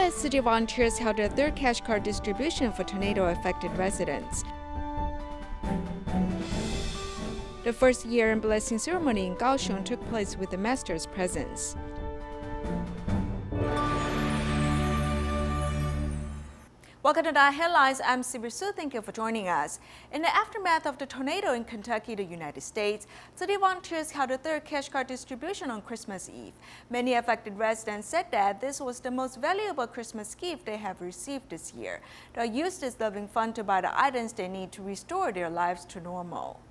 U.S. City volunteers held a third cash card distribution for tornado-affected residents. The first year-end blessing ceremony in Kaohsiung took place with the master's presence. Welcome to our headlines. I'm Sibyl Su. Thank you for joining us. In the aftermath of the tornado in Kentucky, the United States, city volunteers held a third cash card distribution on Christmas Eve. Many affected residents said that this was the most valuable Christmas gift they have received this year. They'll use this loving fund to buy the items they need to restore their lives to normal.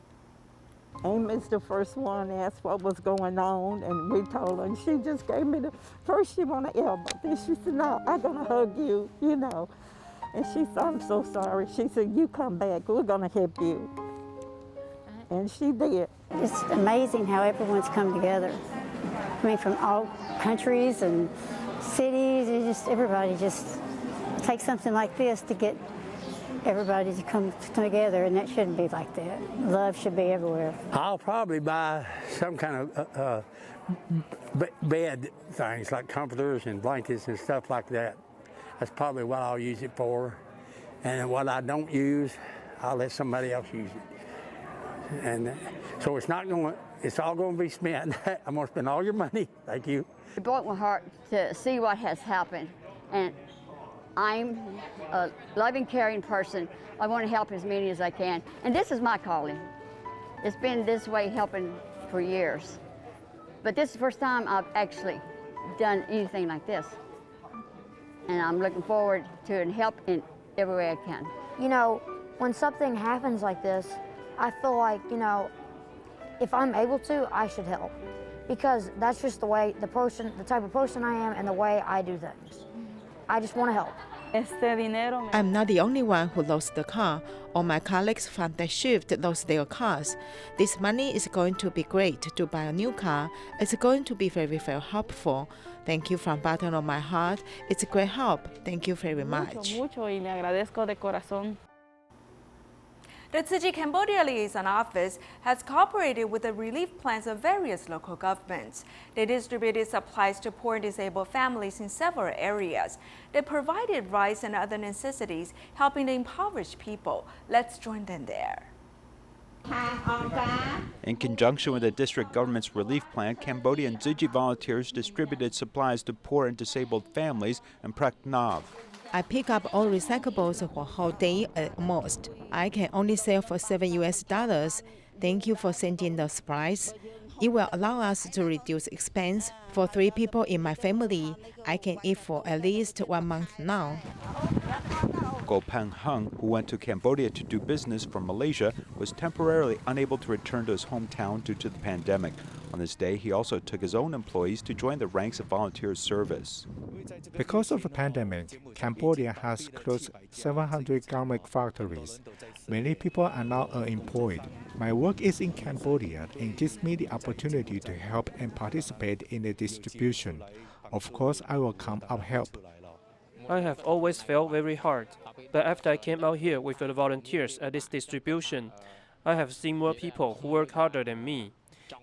Amy's the first one asked what was going on, and we told her, and she just gave me first she wanted an elbow, then she said, no, I'm gonna hug you, you know. And she said, I'm so sorry. She said, you come back, we're gonna help you. And she did. It's amazing how everyone's come together. I mean, from all countries and cities, everybody just takes something like this to get everybody to come together, and that shouldn't be like that. Love should be everywhere. I'll probably buy some kind of bed things like comforters and blankets and stuff like that. That's probably what I'll use it for. And what I don't use, I'll let somebody else use it. And so it's all going to be spent. I'm going to spend all your money. Thank you. It broke my heart to see what has happened. And I'm a loving, caring person. I want to help as many as I can. And this is my calling. It's been this way helping for years. But this is the first time I've actually done anything like this. And I'm looking forward to help in every way I can. You know, when something happens like this, I feel like, you know, if I'm able to, I should help. Because that's just the way, the type of person I am and the way I do things. I just want to help. I'm not the only one who lost the car. All my colleagues from the shift lost their cars. This money is going to be great to buy a new car. It's going to be very, very helpful. Thank you from the bottom of my heart. It's a great help. Thank you very much. The Tzu Chi Cambodia Liaison Office has cooperated with the relief plans of various local governments. They distributed supplies to poor and disabled families in several areas. They provided rice and other necessities, helping the impoverished people. Let's join them there. In conjunction with the district government's relief plan, Cambodian Tzu Chi volunteers distributed supplies to poor and disabled families in Prek Nav. I pick up all recyclables for a whole day at most. I can only sell for $7. Thank you for sending the supplies. It will allow us to reduce expense. For 3 people in my family, I can eat for at least 1 month now. Go Pang Hung, who went to Cambodia to do business from Malaysia, was temporarily unable to return to his hometown due to the pandemic. On this day, he also took his own employees to join the ranks of volunteer service. Because of the pandemic, Cambodia has closed 700 garment factories. Many people are now unemployed. My work is in Cambodia and gives me the opportunity to help and participate in the distribution. Of course, I will come up help. I have always felt very hard, but after I came out here with the volunteers at this distribution, I have seen more people who work harder than me.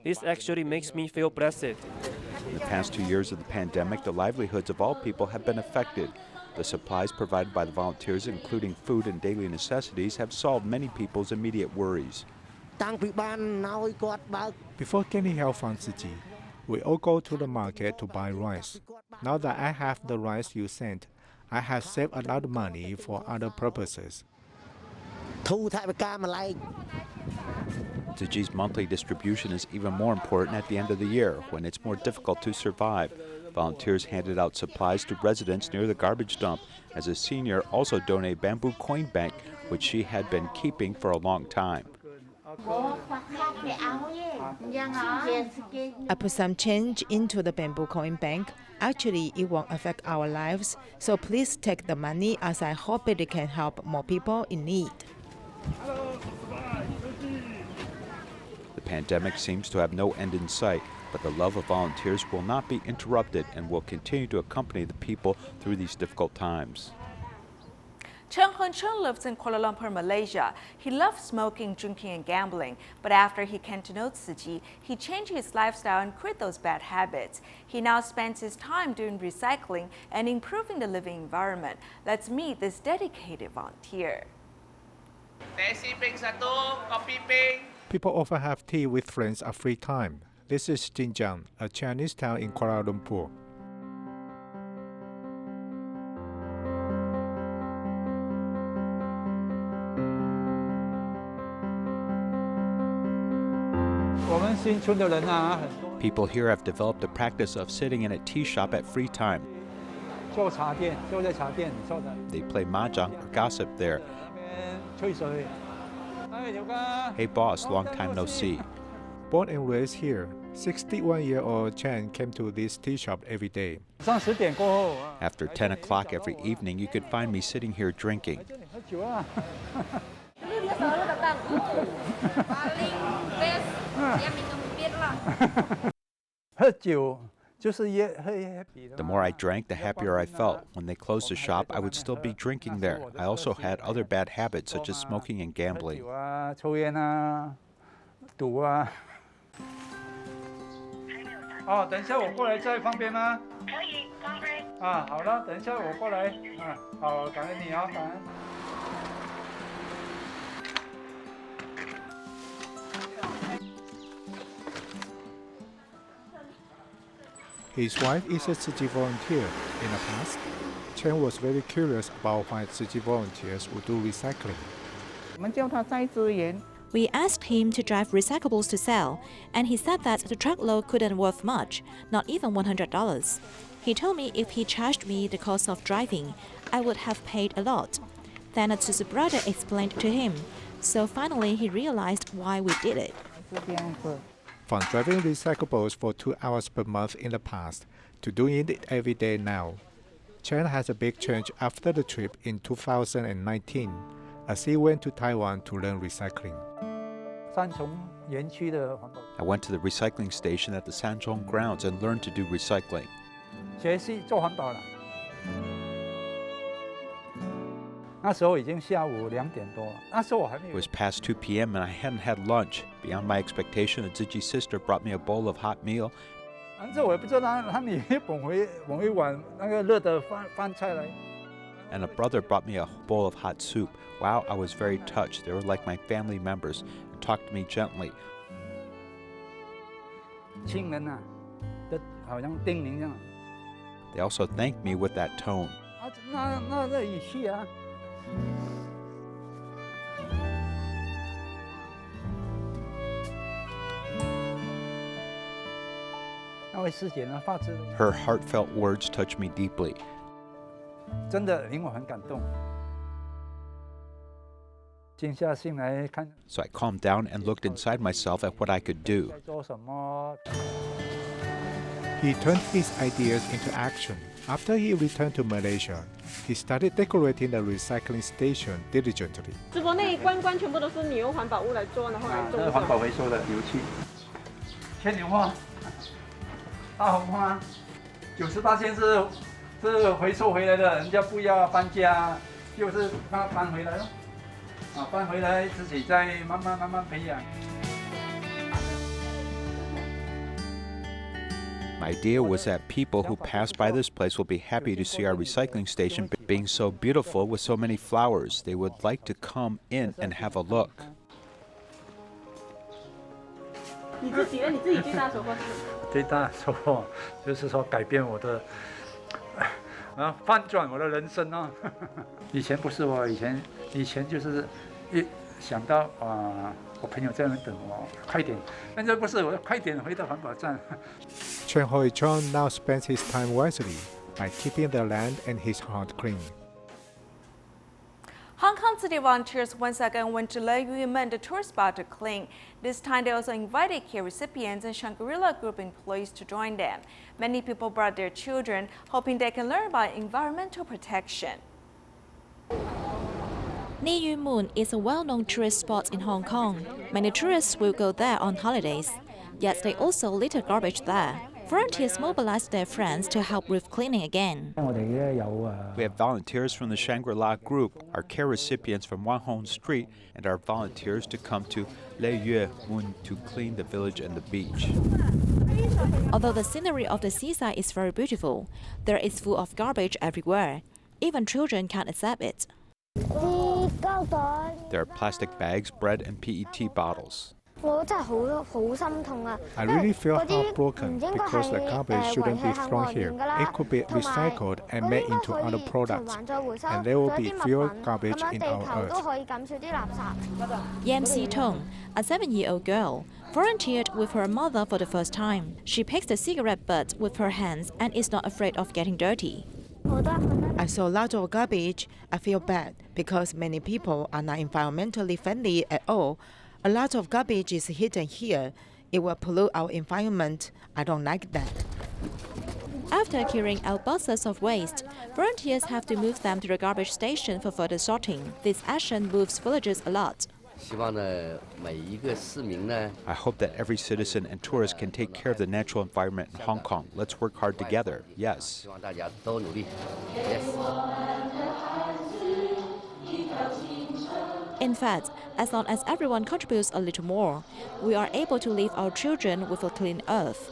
This actually makes me feel blessed. In the past 2 years of the pandemic, the livelihoods of all people have been affected. The supplies provided by the volunteers, including food and daily necessities, have solved many people's immediate worries. Before getting help from Tzu Chi, we all go to the market to buy rice. Now that I have the rice you sent, I have saved a lot of money for other purposes. Tzu Chi's monthly distribution is even more important at the end of the year, when it's more difficult to survive. Volunteers handed out supplies to residents near the garbage dump, as a senior also donated bamboo coin bank, which she had been keeping for a long time. I put some change into the bamboo coin bank. Actually, it won't affect our lives, so please take the money, as I hope it can help more people in need. The pandemic seems to have no end in sight, but the love of volunteers will not be interrupted and will continue to accompany the people through these difficult times. Cheng lives in Kuala Lumpur, Malaysia. He loves smoking, drinking, and gambling. But after he came to know Tzu Chi, he changed his lifestyle and quit those bad habits. He now spends his time doing recycling and improving the living environment. Let's meet this dedicated volunteer. People often have tea with friends at free time. This is Jinjiang, a Chinese town in Kuala Lumpur. People here have developed a practice of sitting in a tea shop at free time. They play mahjong or gossip there. Hey boss, long time no see. Born and raised here, 61-year-old Cheng came to this tea shop every day. After 10 o'clock every evening, you could find me sitting here drinking. The more I drank, the happier I felt. When they closed the shop, I would still be drinking there. I also had other bad habits such as smoking and gambling. His wife is a Tzu Chi volunteer. In the past, Cheng was very curious about why Tzu Chi volunteers would do recycling. We asked him to drive recyclables to sell, and he said that the truckload couldn't worth much, not even $100. He told me if he charged me the cost of driving, I would have paid a lot. Then a Tzu brother explained to him, so finally he realized why we did it. From driving recyclables for 2 hours per month in the past to doing it every day now, Chen has a big change after the trip in 2019, as he went to Taiwan to learn recycling. I went to the recycling station at the Sanchong grounds and learned to do recycling. It was past 2 p.m. and I hadn't had lunch. Beyond my expectation, a Tzu Chi sister brought me a bowl of hot meal. And a brother brought me a bowl of hot soup. Wow, I was very touched. They were like my family members and talked to me gently. They also thanked me with that tone. Her heartfelt words touched me deeply. So I calmed down and looked inside myself at what I could do. He turned his ideas into action. After he returned to Malaysia, he started decorating the recycling station diligently. My idea was that people who pass by this place will be happy to see our recycling station being so beautiful with so many flowers. They would like to come in and have a look. Chen Hoi-chong now spends his time wisely by keeping the land and his heart clean. Hong Kong City volunteers once again went to Le Yumen, the tourist spot, to clean. This time they also invited care recipients and Shangri-La Group employees to join them. Many people brought their children, hoping they can learn about environmental protection. Le Yumen is a well-known tourist spot in Hong Kong. Many tourists will go there on holidays. Yet they also litter garbage there. Volunteers mobilized their friends to help with cleaning again. We have volunteers from the Shangri-La group, our care recipients from Wanhong Street, and our volunteers to come to Le Yue Mun to clean the village and the beach. Although the scenery of the seaside is very beautiful, there is full of garbage everywhere. Even children can't accept it. There are plastic bags, bread, and PET bottles. I really feel heartbroken because the garbage shouldn't be thrown here. It could be recycled and made into other products, and there will be fewer garbage in our earth. Yam Si Tong, a 7-year-old girl, volunteered with her mother for the first time. She picks the cigarette butts with her hands and is not afraid of getting dirty. I saw a lot of garbage. I feel bad because many people are not environmentally friendly at all. A lot of garbage is hidden here. It will pollute our environment. I don't like that. After clearing out buses of waste, volunteers have to move them to the garbage station for further sorting. This action moves villagers a lot. I hope that every citizen and tourist can take care of the natural environment in Hong Kong. Let's work hard together. Yes. In fact, as long as everyone contributes a little more, we are able to leave our children with a clean earth.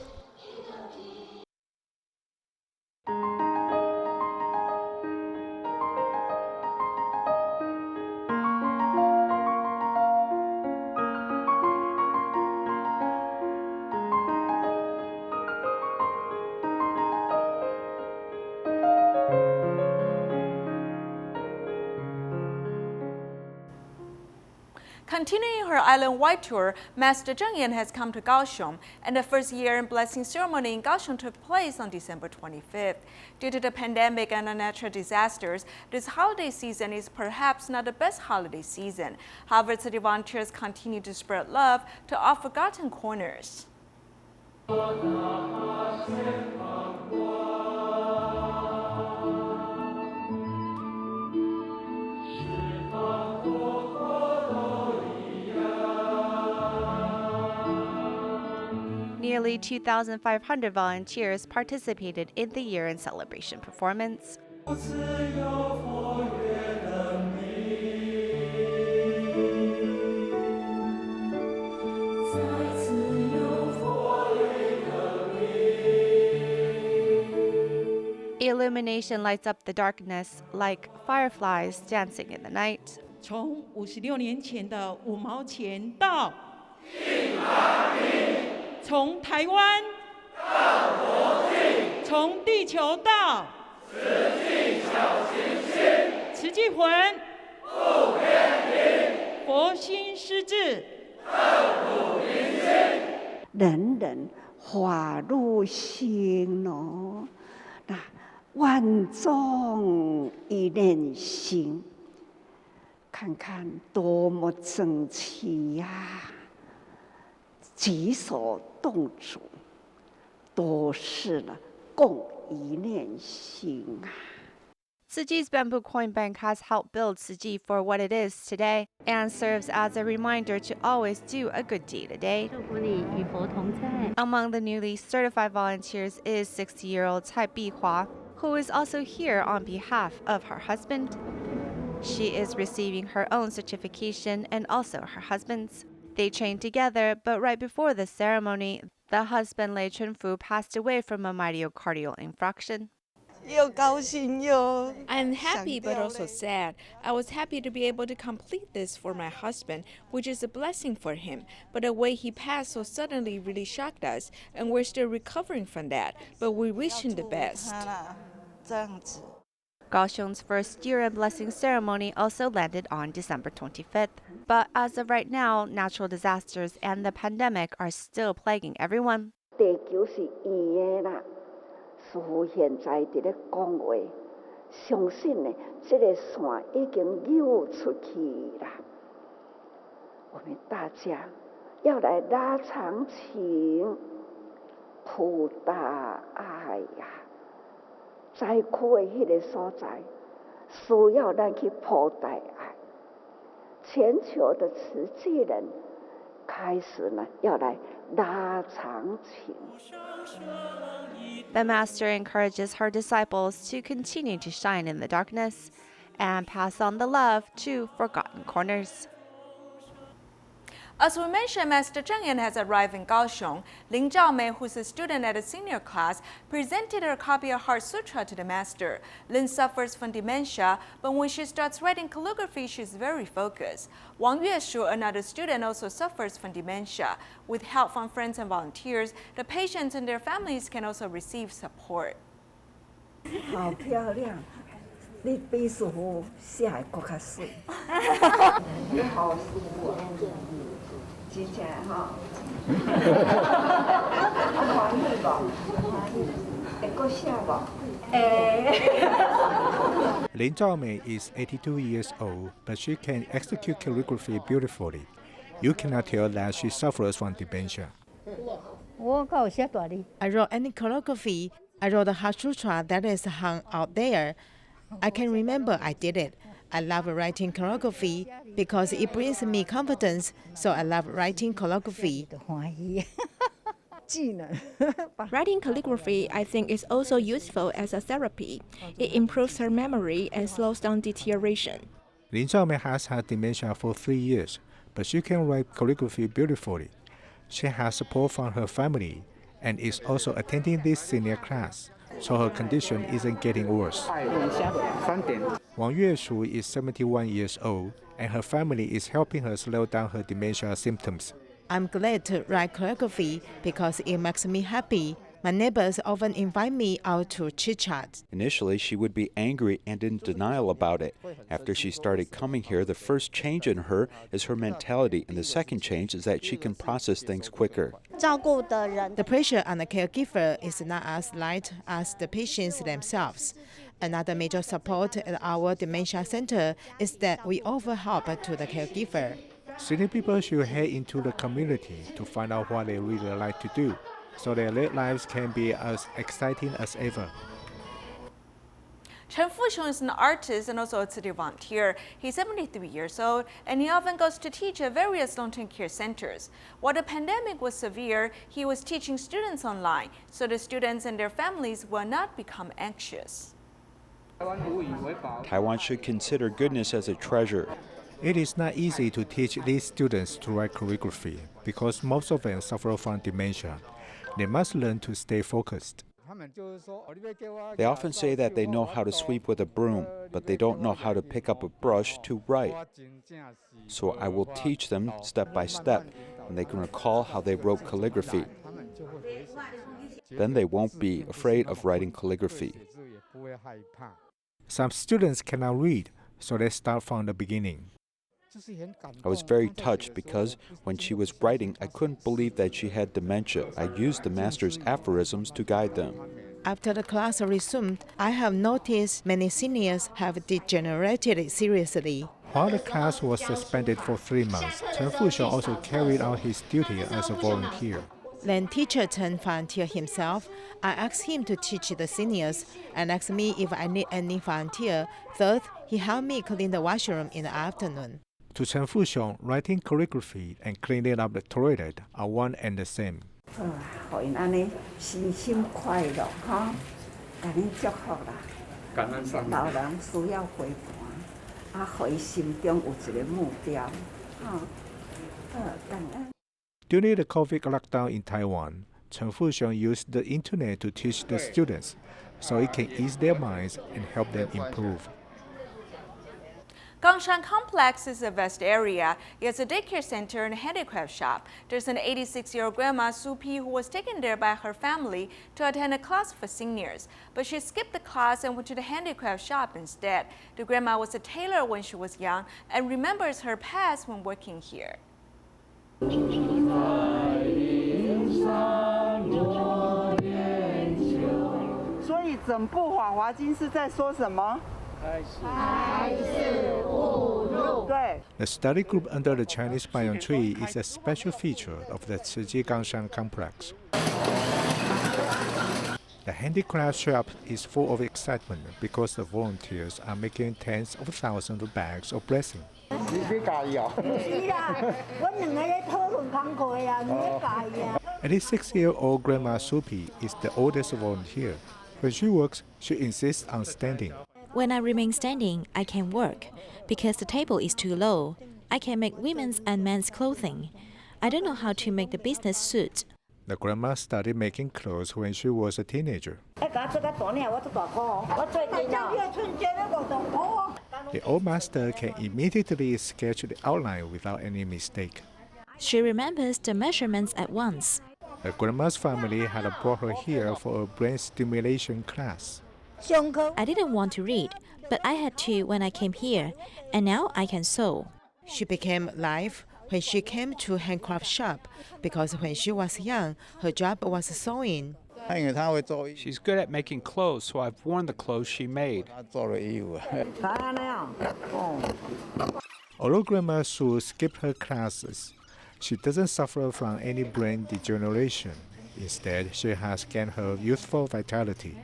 Continuing her island-wide tour, Master Cheng has come to Kaohsiung, and the first year-end blessing ceremony in Kaohsiung took place on December 25th. Due to the pandemic and the natural disasters, this holiday season is perhaps not the best holiday season. However, city volunteers continue to spread love to our forgotten corners. Nearly 2,500 volunteers participated in the year-end celebration performance. Illumination lights up the darkness like fireflies dancing in the night. 从56年前的5毛钱到从台湾到国际，从地球到慈济小行星，慈济魂不偏离，佛心施治，刻苦铭心，人人法入心哦，那万众一念心，看看多么整齐呀！举手动足都是了共一念心啊。Tzu Chi's bamboo coin bank has helped build Tzu Chi for what it is today and serves as a reminder to always do a good deed a day. Among the newly certified volunteers is 60-year-old Cai Bihua, who is also here on behalf of her husband. She is receiving her own certification and also her husband's. They trained together, but right before the ceremony, the husband, Lei Chunfu, passed away from a myocardial infarction. I am happy but also sad. I was happy to be able to complete this for my husband, which is a blessing for him. But the way he passed so suddenly really shocked us, and we're still recovering from that. But we wish him the best. Kaohsiung's first year-end blessing ceremony also landed on December 25th. But as of right now, natural disasters and the pandemic are still plaguing everyone. 地球是圆的啦，似乎现在伫咧讲话，相信呢，这个线已经溜出去啦。我们大家要来拉长情，铺大爱呀。灾区的迄个所在，需要咱去铺大爱。全球的慈济人开始呢，要来拉长情。 The master encourages her disciples to continue to shine in the darkness and pass on the love to forgotten corners. As we mentioned, Master Cheng has arrived in Kaohsiung. Lin Zhaomei, who's a student at a senior class, presented her copy of Heart Sutra to the master. Lin suffers from dementia, but when she starts writing calligraphy, she's very focused. Wang Yueshu, another student, also suffers from dementia. With help from friends and volunteers, the patients and their families can also receive support. 好漂亮，你比师傅写的更较水。你好师傅啊，真正哈。欢喜无？欢喜，会阁写无？Lin Zhaomei is 82 years old, but she can execute calligraphy beautifully. You cannot tell that she suffers from dementia. I wrote any calligraphy. I wrote a Heart Sutra that is hung out there. I can remember I did it. I love writing calligraphy because it brings me confidence, so I love writing calligraphy. Writing calligraphy, I think, is also useful as a therapy. It improves her memory and slows down deterioration. Lin Zhaomei has had dementia for 3 years, but she can write calligraphy beautifully. She has support from her family and is also attending this senior class, so her condition isn't getting worse. Wang Yueshu is 71 years old, and her family is helping her slow down her dementia symptoms. I'm glad to write calligraphy because it makes me happy. My neighbors often invite me out to chit-chat. Initially, she would be angry and in denial about it. After she started coming here, the first change in her is her mentality, and the second change is that she can process things quicker. The pressure on the caregiver is not as light as the patients themselves. Another major support at our dementia center is that we offer help to the caregiver. Senior people should head into the community to find out what they really like to do, so their lives can be as exciting as ever. Cheng is an artist and also a Tzu Chi volunteer. He's 73 years old, and he often goes to teach at various long-term care centers. While the pandemic was severe, he was teaching students online, so the students and their families will not become anxious. Taiwan should consider goodness as a treasure. It is not easy to teach these students to write calligraphy because most of them suffer from dementia. They must learn to stay focused. They often say that they know how to sweep with a broom, but they don't know how to pick up a brush to write. So I will teach them step by step, and they can recall how they wrote calligraphy. Then they won't be afraid of writing calligraphy. Some students cannot read, so they start from the beginning. I was very touched because when she was writing, I couldn't believe that she had dementia. I used the master's aphorisms to guide them. After the class resumed, I have noticed many seniors have degenerated seriously. While the class was suspended for 3 months, Cheng also carried out his duty as a volunteer. Then teacher Chen volunteered himself. I asked him to teach the seniors and asked me if I need any volunteer. Third, he helped me clean the washroom in the afternoon. To Cheng Fuxiong, writing calligraphy and cleaning up the toilet are one and the same. During the COVID lockdown in Taiwan, Cheng Fuxiong used the internet to teach the students so it can ease their minds and help them improve. Kaohsiung Complex is a vast area. It has a daycare center and a handicraft shop. There's an 86-year-old grandma, Su Pi, who was taken there by her family to attend a class for seniors. But she skipped the class and went to the handicraft shop instead. The grandma was a tailor when she was young and remembers her past when working here. 所以整部《法华经》是在说什么？ The study group under the Chinese banyan tree is a special feature of the Tzu Chi Kaohsiung complex. The handicraft shop is full of excitement because the volunteers are making tens of thousands of bags of blessings. 86-year-old Grandma Supi is the oldest volunteer. When she works, she insists on standing. When I remain standing, I can work. Because the table is too low, I can make women's and men's clothing. I don't know how to make the business suit. The grandma started making clothes when she was a teenager. The old master can immediately sketch the outline without any mistake. She remembers the measurements at once. The grandma's family had brought her here for a brain stimulation class. I didn't want to read, but I had to when I came here, and now I can sew. She became live when she came to handcraft shop because when she was young, her job was sewing. She's good at making clothes, so I've worn the clothes she made. Although Grandma Su skipped her classes, she doesn't suffer from any brain degeneration. Instead, she has gained her youthful vitality.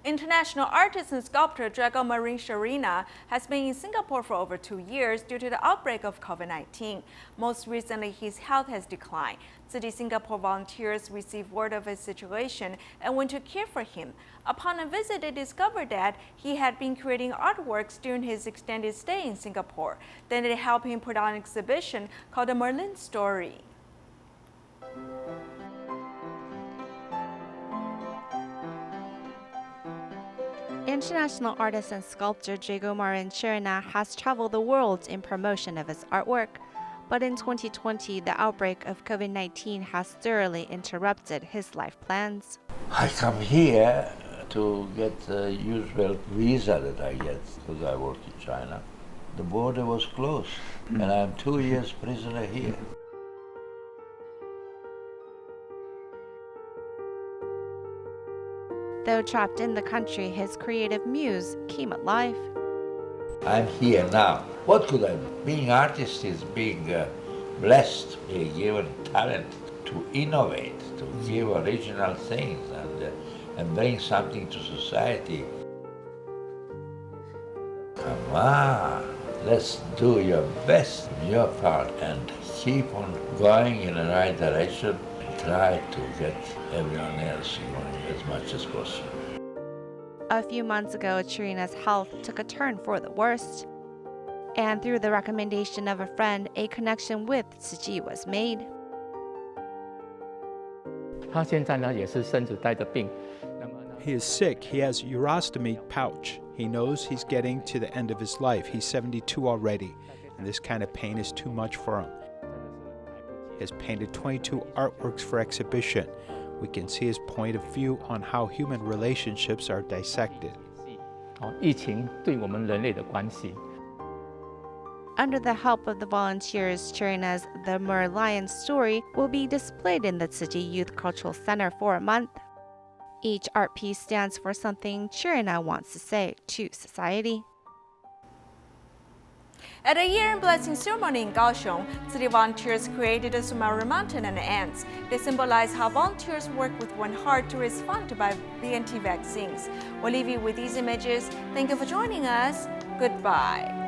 International artist and sculptor Drago Marin Sharina has been in Singapore for over 2 years due to the outbreak of COVID-19. Most recently, his health has declined. Tzu Chi Singapore volunteers received word of his situation and went to care for him. Upon a visit, they discovered that he had been creating artworks during his extended stay in Singapore. Then they helped him put on an exhibition called The Merlin Story. International artist and sculptor Drago Marin Sharina has traveled the world in promotion of his artwork. But in 2020, the outbreak of COVID-19 has thoroughly interrupted his life plans. I come here to get the usual visa that I get because I work in China. The border was closed, and I'm 2 years prisoner here. Though trapped in the country, his creative muse came alive. I'm here now. What could I do? Being artist is being blessed, being given talent to innovate, to give original things and bring something to society. Come on, let's do your best, your part, and keep on going in the right direction. Try to get everyone else going as much as possible. A few months ago, Sharina's health took a turn for the worst. And through the recommendation of a friend, a connection with Tzu Chi was made. He is sick. He has urostomy pouch. He knows he's getting to the end of his life. He's 72 already, and this kind of pain is too much for him. He has painted 22 artworks for exhibition. We can see his point of view on how human relationships are dissected. Under the help of the volunteers, Sharina's The Merlin Story will be displayed in the Tzu Chi Youth Cultural Center for a month. Each art piece stands for something Sharina wants to say to society. At a year-end blessing ceremony in Kaohsiung, Tzu Chi volunteers created a Sumari mountain and ants. They symbolize how volunteers work with one heart to raise funds to buy BNT vaccines. We'll leave you with these images. Thank you for joining us. Goodbye.